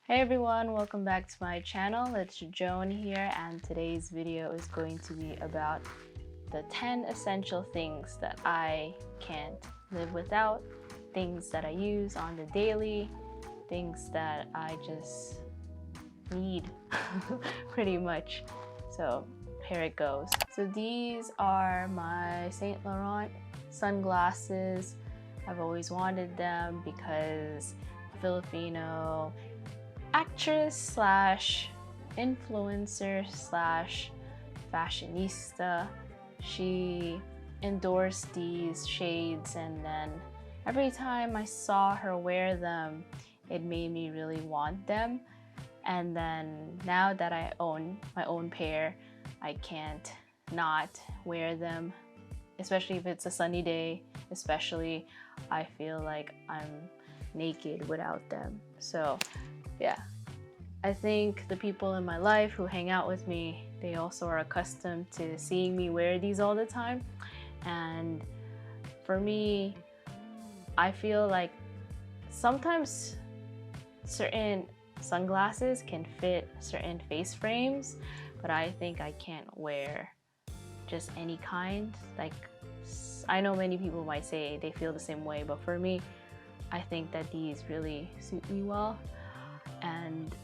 Hey everyone, welcome back to my channel. It's Joan here, and today's video is going to be about the 10 essential things that I can't live without, things that I use on the daily, things that I just need pretty much. So here it goes. So these are my Saint Laurent sunglasses. I've always wanted them because Filipino actress slash influencer slash fashionista. She endorsed these shades, and then every time I saw her wear them, it made me really want them. And then now that I own my own pair, I can't not wear them, especially if it's a sunny day. Especially, I feel like I'm naked without them. So yeah, I think the people in my life who hang out with me, they also are accustomed to seeing me wear these all the time. And for me, I feel like sometimes certain sunglasses can fit certain face frames, but I think I can't wear just any kind. Like, I know many people might say they feel the same way, but for me, I think that these really suit me well. And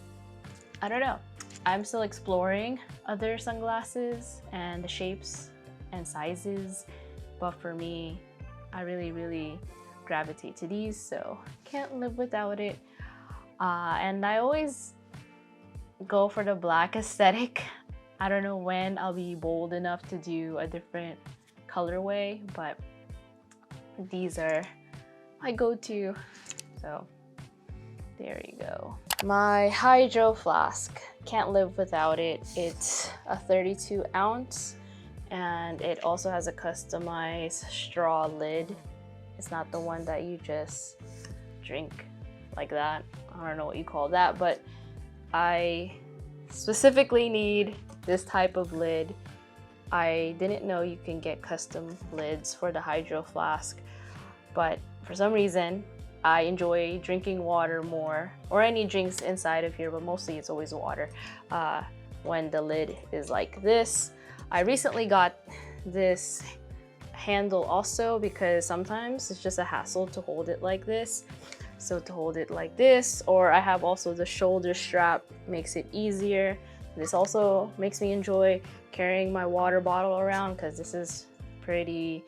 I don't know, I'm still exploring other sunglasses and the shapes and sizes, but for me, I really gravitate to these, so can't live without it. And I always go for the black aesthetic. I don't know when I'll be bold enough to do a different colorway, but these are my go-to, so there you go. My hydro flask, can't live without it. It's a 32 ounce and it also has a customized straw lid. It's not the one that you just drink like that. I don't know what you call that, but I specifically need this type of lid. I didn't know you can get custom lids for the hydro flask, but for some reason, I enjoy drinking water more, or any drinks inside of here, but mostly it's always water, when the lid is like this. I recently got this handle also because sometimes it's just a hassle to hold it like this. So to hold it like this, or I have also the shoulder strap, makes it easier. This also makes me enjoy carrying my water bottle around because this is pretty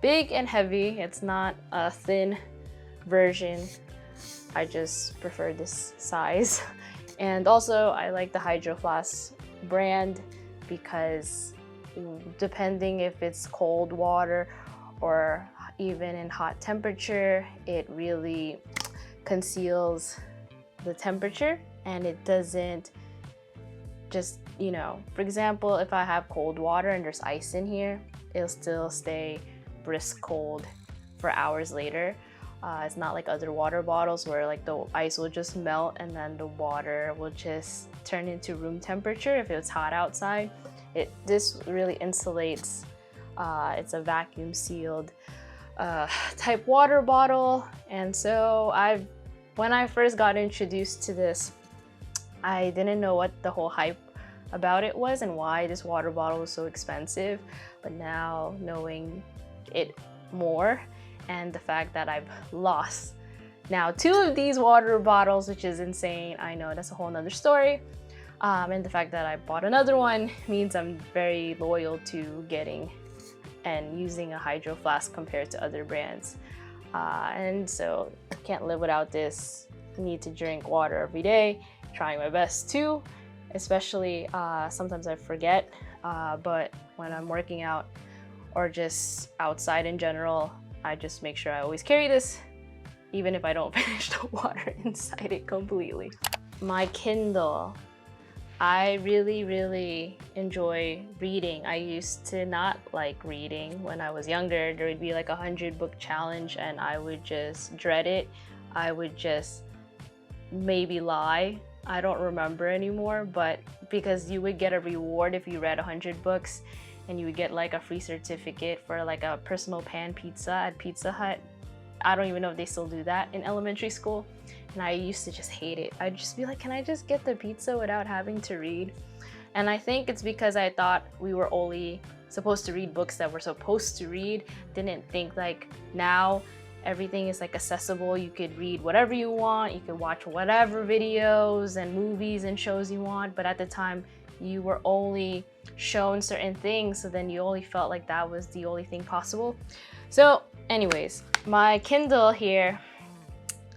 big and heavy. It's not a thin version. I just prefer this size. And also I like the Hydro Flask brand because depending if it's cold water or even in hot temperature, it really conceals the temperature and it doesn't just, you know, for example, if I have cold water and there's ice in here, it'll still stay brisk cold for hours later. It's not like other water bottles where like the ice will just melt and then the water will just turn into room temperature if it's hot outside. This really insulates. It's a vacuum sealed type water bottle. And so when I first got introduced to this, I didn't know what the whole hype about it was and why this water bottle was so expensive. But now knowing it more, and the fact that I've lost now 2 of these water bottles, which is insane. I know that's a whole nother story. And the fact that I bought another one means I'm very loyal to getting and using a hydro flask compared to other brands. And so I can't live without this. I need to drink water every day, trying my best too, especially sometimes I forget, but when I'm working out or just outside in general, I just make sure I always carry this, even if I don't finish the water inside it completely. My Kindle. I really enjoy reading. I used to not like reading when I was younger. There would be like a 100-book challenge and I would just dread it. I would just maybe lie. I don't remember anymore, but because you would get a reward if you read 100 books, and you would get like a free certificate for like a personal pan pizza at Pizza Hut. I don't even know if they still do that in elementary school. and I used to just hate it. I'd just be like, can I just get the pizza without having to read? And I think it's because I thought we were only supposed to read books that we're supposed to read. Didn't think like now everything is like accessible. You could read whatever you want. You could watch whatever videos and movies and shows you want. But at the time, you were only shown certain things. So then you only felt like that was the only thing possible. So anyways, my Kindle here,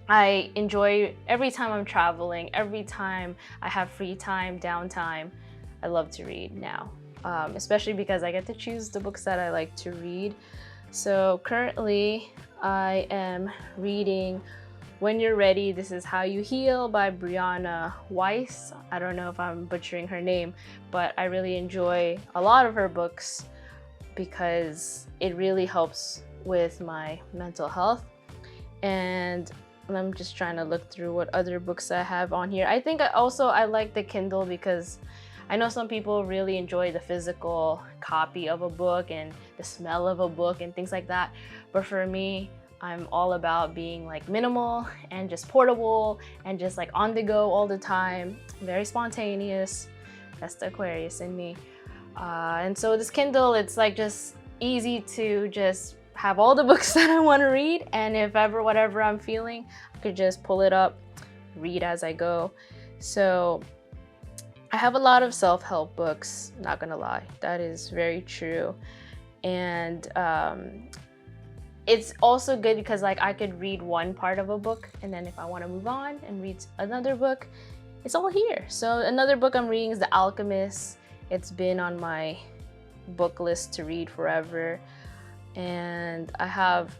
I enjoy every time I'm traveling, every time I have free time, downtime. I love to read now, especially because I get to choose the books that I like to read. So currently I am reading When You're Ready, This Is How You Heal by Brianna Weiss. I don't know if I'm butchering her name, but I really enjoy a lot of her books because it really helps with my mental health. And I'm just trying to look through what other books I have on here. I think I like the Kindle because I know some people really enjoy the physical copy of a book and the smell of a book and things like that. But for me, I'm all about being like minimal and just portable and just like on the go all the time. Very spontaneous. That's the Aquarius in me. And so this Kindle, it's like just easy to just have all the books that I want to read. And if ever, whatever I'm feeling, I could just pull it up, read as I go. So I have a lot of self-help books, not gonna lie, that is very true. And it's also good because like I could read one part of a book and then if I want to move on and read another book, it's all here. So another book I'm reading is The Alchemist. It's been on my book list to read forever. And I have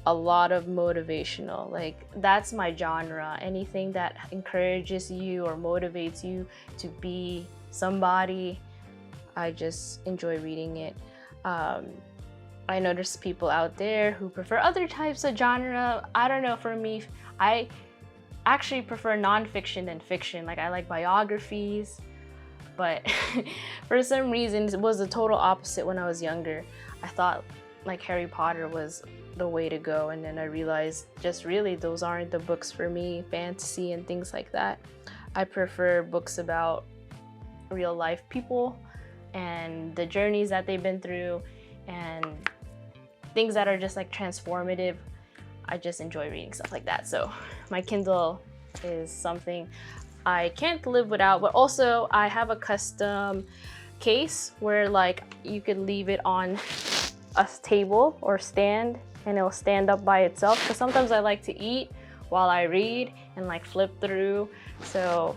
a lot of motivational, like that's my genre. Anything that encourages you or motivates you to be somebody, I just enjoy reading it. I know there's people out there who prefer other types of genre. I don't know, for me, I actually prefer nonfiction than fiction. Like I like biographies, but for some reason it was the total opposite when I was younger. I thought like Harry Potter was the way to go, and then I realized just really those aren't the books for me, fantasy and things like that. I prefer books about real life people and the journeys that they've been through and things that are just like transformative. I just enjoy reading stuff like that. So my Kindle is something I can't live without, but also I have a custom case where like you could leave it on a table or stand and it'll stand up by itself, because sometimes I like to eat while I read and like flip through, so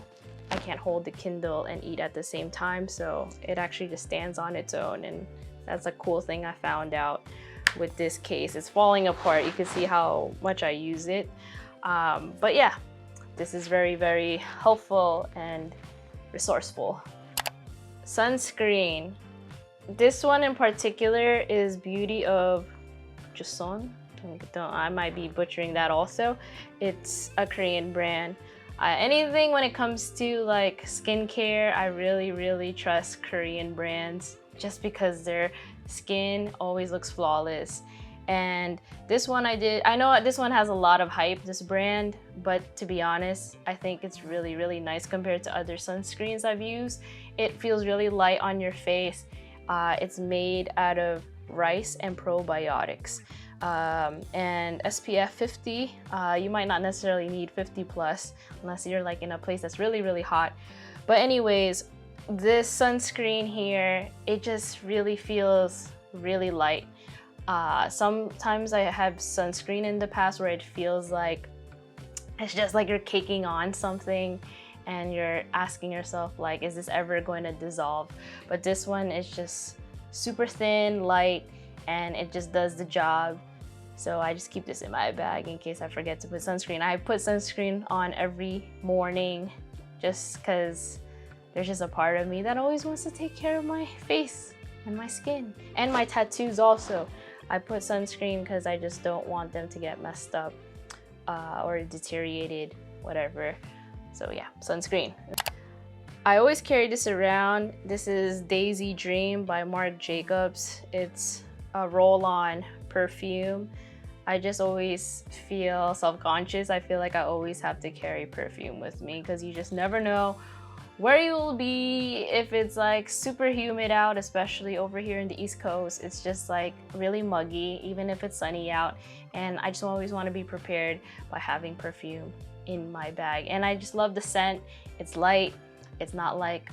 I can't hold the Kindle and eat at the same time, so it actually just stands on its own. And that's a cool thing I found out with this case. It's falling apart, you can see how much I use it, but yeah, this is very, very helpful and resourceful. Sunscreen. This one in particular is Beauty of Joan. I might be butchering that also. It's a Korean brand. Anything when it comes to like skincare, I really trust Korean brands just because their skin always looks flawless. And this one I know this one has a lot of hype, this brand, but to be honest, I think it's really nice compared to other sunscreens I've used. It feels really light on your face. It's made out of rice and probiotics, and SPF 50. You might not necessarily need 50 plus unless you're like in a place that's really hot. But anyways, this sunscreen here, it just really feels really light. Sometimes I have sunscreen in the past where it feels like it's just like you're caking on something and you're asking yourself like, is this ever going to dissolve? But this one is just super thin, light, and it just does the job. So I just keep this in my bag in case I forget to put sunscreen. I put sunscreen on every morning just because there's just a part of me that always wants to take care of my face and my skin and my tattoos also. I put sunscreen because I just don't want them to get messed up or deteriorated, whatever. So yeah, sunscreen. I always carry this around. This is Daisy Dream by Marc Jacobs. It's a roll-on perfume. I just always feel self-conscious. I feel like I always have to carry perfume with me because you just never know where you'll be if it's like super humid out, especially over here in the East Coast. It's just like really muggy, even if it's sunny out. And I just always want to be prepared by having perfume in my bag. And I just love the scent. It's light. It's not like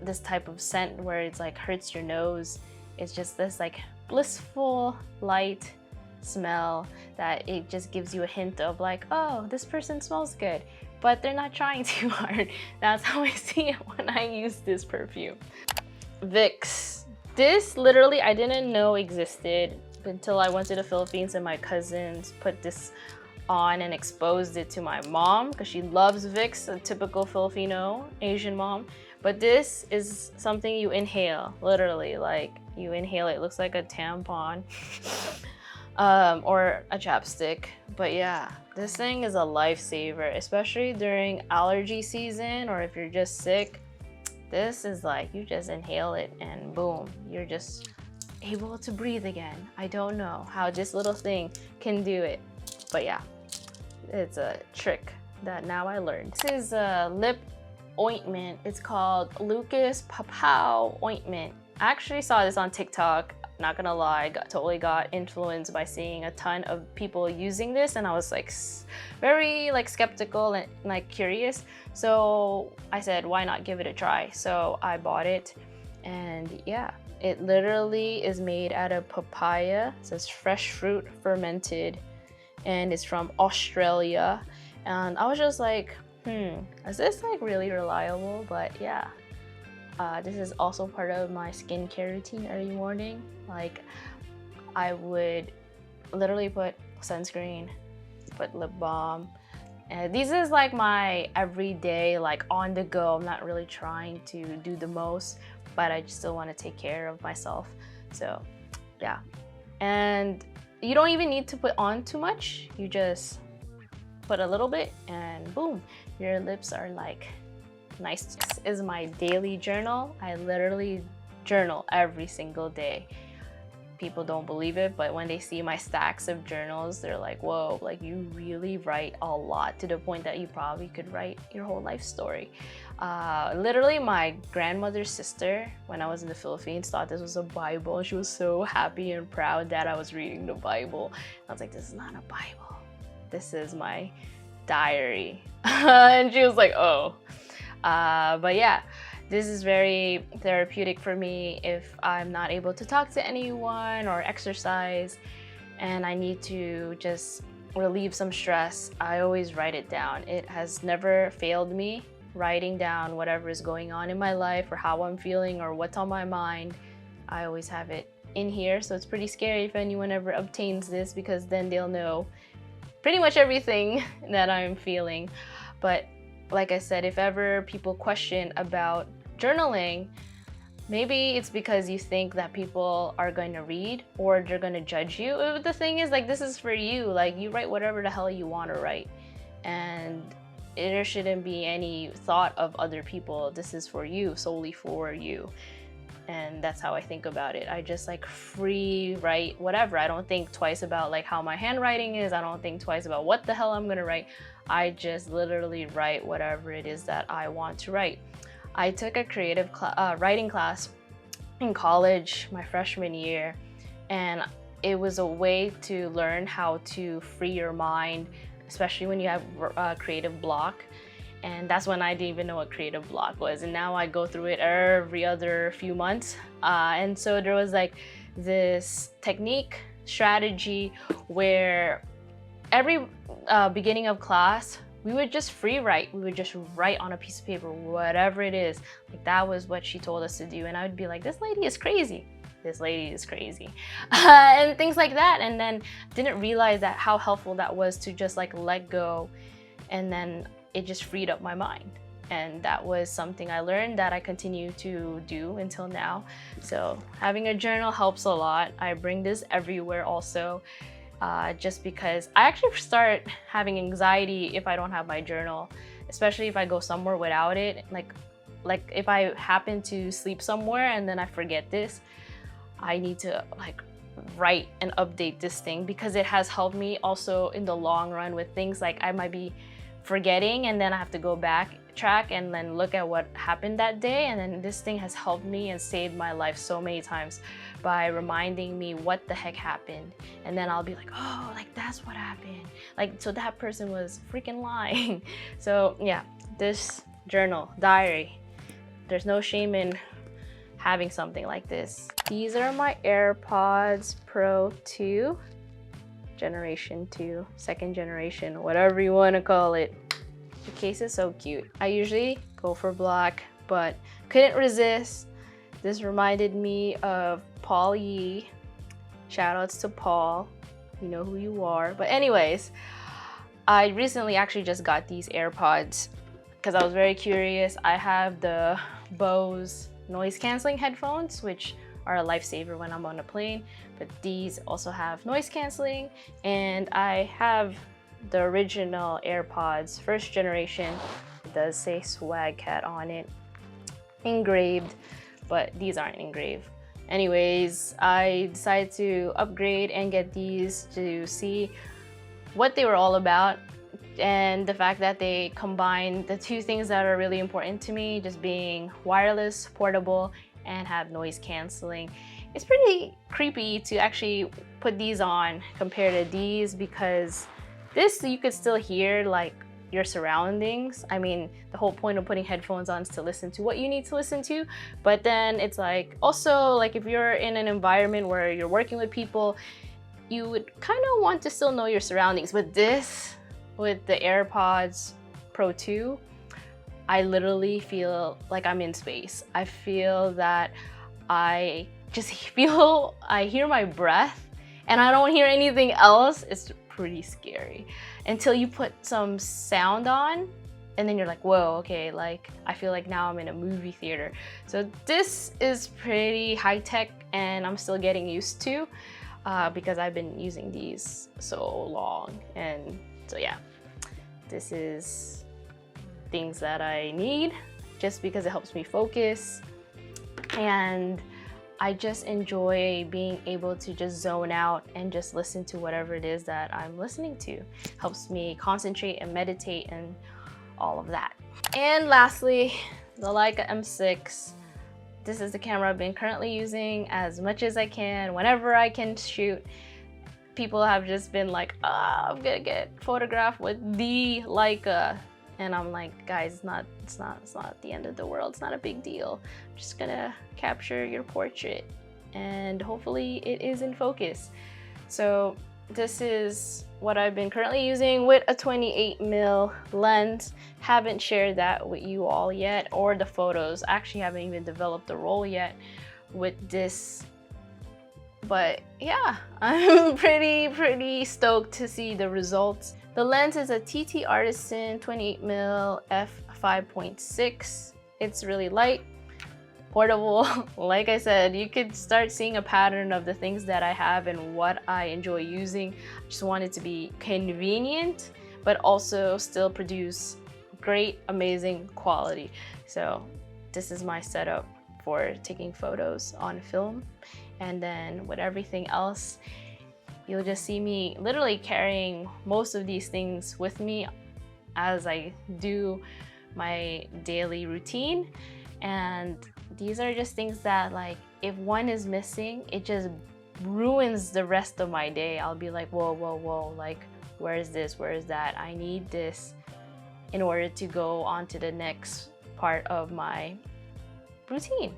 this type of scent where it's like hurts your nose. It's just this like blissful, light smell that it just gives you a hint of like, oh, this person smells good, but they're not trying too hard. That's how I see it when I use this perfume. Vicks. This literally I didn't know existed until I went to the Philippines and my cousins put this on and exposed it to my mom because she loves Vicks, a typical Filipino Asian mom. But this is something you inhale, literally, like you inhale it. It looks like a tampon. Or a chapstick. But yeah, this thing is a lifesaver, especially during allergy season or if you're just sick. This is like, you just inhale it and boom, you're just able to breathe again. I don't know how this little thing can do it, but yeah, it's a trick that now I learned. This is a lip ointment. It's called Lucas Papow ointment. I actually saw this on TikTok. Not gonna lie, totally got influenced by seeing a ton of people using this, and I was like very like skeptical and like curious. So I said, why not give it a try? So I bought it, and yeah, it literally is made out of papaya. It says fresh fruit fermented, and it's from Australia. And I was just like, is this like really reliable? But yeah. This is also part of my skincare routine early morning. Like I would literally put sunscreen, put lip balm. And this is like my everyday, like on the go. I'm not really trying to do the most, but I just still want to take care of myself. So yeah. And you don't even need to put on too much. You just put a little bit and boom, your lips are like nice. This is my daily journal. I literally journal every single day. People don't believe it, but when they see my stacks of journals, they're like, whoa, like you really write a lot, to the point that you probably could write your whole life story. Literally my grandmother's sister, when I was in the Philippines, thought this was a Bible. She was so happy and proud that I was reading the Bible. I was like, this is not a Bible. This is my diary. And she was like, oh. But yeah, this is very therapeutic for me if I'm not able to talk to anyone or exercise and I need to just relieve some stress. I always write it down. It has never failed me, writing down whatever is going on in my life or how I'm feeling or what's on my mind. I always have it in here, so it's pretty scary if anyone ever obtains this, because then they'll know pretty much everything that I'm feeling. But like I said, if ever people question about journaling, maybe it's because you think that people are going to read or they're going to judge you. The thing is, like, this is for you. Like, you write whatever the hell you want to write, and there shouldn't be any thought of other people. This is for you, solely for you. And that's how I think about it. I just like free write whatever. I don't think twice about like how my handwriting is. I don't think twice about what the hell I'm gonna write. I just literally write whatever it is that I want to write. I took a creative writing class in college my freshman year, and it was a way to learn how to free your mind, especially when you have a creative block. And that's when I didn't even know what creative block was, and now I go through it every other few months. And so there was like this technique, strategy, where every beginning of class, we would just free write. We would just write on a piece of paper, whatever it is. Like, that was what she told us to do. And I would be like, this lady is crazy. This lady is crazy. And things like that. And then didn't realize that how helpful that was to just like let go. And then it just freed up my mind. And that was something I learned that I continue to do until now. So having a journal helps a lot. I bring this everywhere also. Just because I actually start having anxiety if I don't have my journal, especially if I go somewhere without it. Like if I happen to sleep somewhere and then I forget this, I need to like write and update this thing, because it has helped me also in the long run with things like I might be forgetting, and then I have to go back track and then look at what happened that day. And then this thing has helped me and saved my life so many times by reminding me what the heck happened. And then I'll be like, oh, like that's what happened, like so that person was freaking lying. So yeah, this journal diary, there's no shame in having something like this. These are my AirPods Pro 2, generation 2, second generation, whatever you want to call it. The case is so cute. I usually go for black, but couldn't resist. This reminded me of Paul Yee. Shoutouts to Paul, you know who you are. But anyways, I recently actually just got these AirPods because I was very curious. I have the Bose noise canceling headphones, which are a lifesaver when I'm on a plane, but these also have noise canceling. And I have the original AirPods, first generation. It does say Swag Cat on it, engraved, but these aren't engraved. Anyways, I decided to upgrade and get these to see what they were all about, and the fact that they combine the two things that are really important to me, just being wireless, portable, and have noise canceling. It's pretty creepy to actually put these on compared to these, because this you could still hear like your surroundings. I mean, the whole point of putting headphones on is to listen to what you need to listen to, but then it's like also like if you're in an environment where you're working with people, you would kind of want to still know your surroundings. But this, with the AirPods Pro 2, I literally feel like I'm in space. I feel that I just feel, I hear my breath and I don't hear anything else. It's pretty scary until you put some sound on, and then you're like, whoa, okay, like I feel like now I'm in a movie theater. So this is pretty high tech, and I'm still getting used to because I've been using these so long. And so yeah, this is things that I need just because it helps me focus, and I just enjoy being able to just zone out and just listen to whatever it is that I'm listening to. Helps me concentrate and meditate and all of that. And lastly, the Leica M6. This is the camera I've been currently using as much as I can, whenever I can shoot. People have just been like, I'm gonna get photographed with the Leica. And I'm like, guys, it's not the end of the world. It's not a big deal. I'm just gonna capture your portrait, and hopefully it is in focus. So this is what I've been currently using with a 28mm lens. Haven't shared that with you all yet, or the photos. I actually haven't even developed the roll yet with this. But yeah, I'm pretty stoked to see the results. The lens is a TT Artisan 28mm f5.6. It's really light, portable. Like I said, you could start seeing a pattern of the things that I have and what I enjoy using. I just want it to be convenient, but also still produce great, amazing quality. So this is my setup for taking photos on film. And then with everything else, you'll just see me literally carrying most of these things with me as I do my daily routine. And these are just things that, like, if one is missing, it just ruins the rest of my day. I'll be like, whoa, like, where is this? Where is that? I need this in order to go on to the next part of my routine.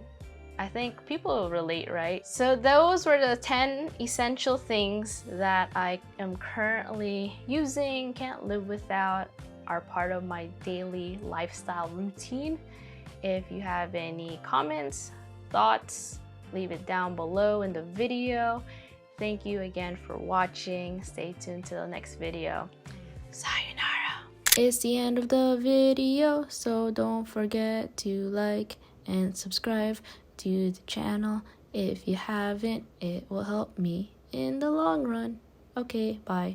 I think people will relate, right? So those were the 10 essential things that I am currently using, can't live without, are part of my daily lifestyle routine. If you have any comments, thoughts, leave it down below in the video. Thank you again for watching. Stay tuned to the next video. Sayonara. It's the end of the video, so don't forget to like and subscribe to the channel. If you haven't, it will help me in the long run. Okay, bye.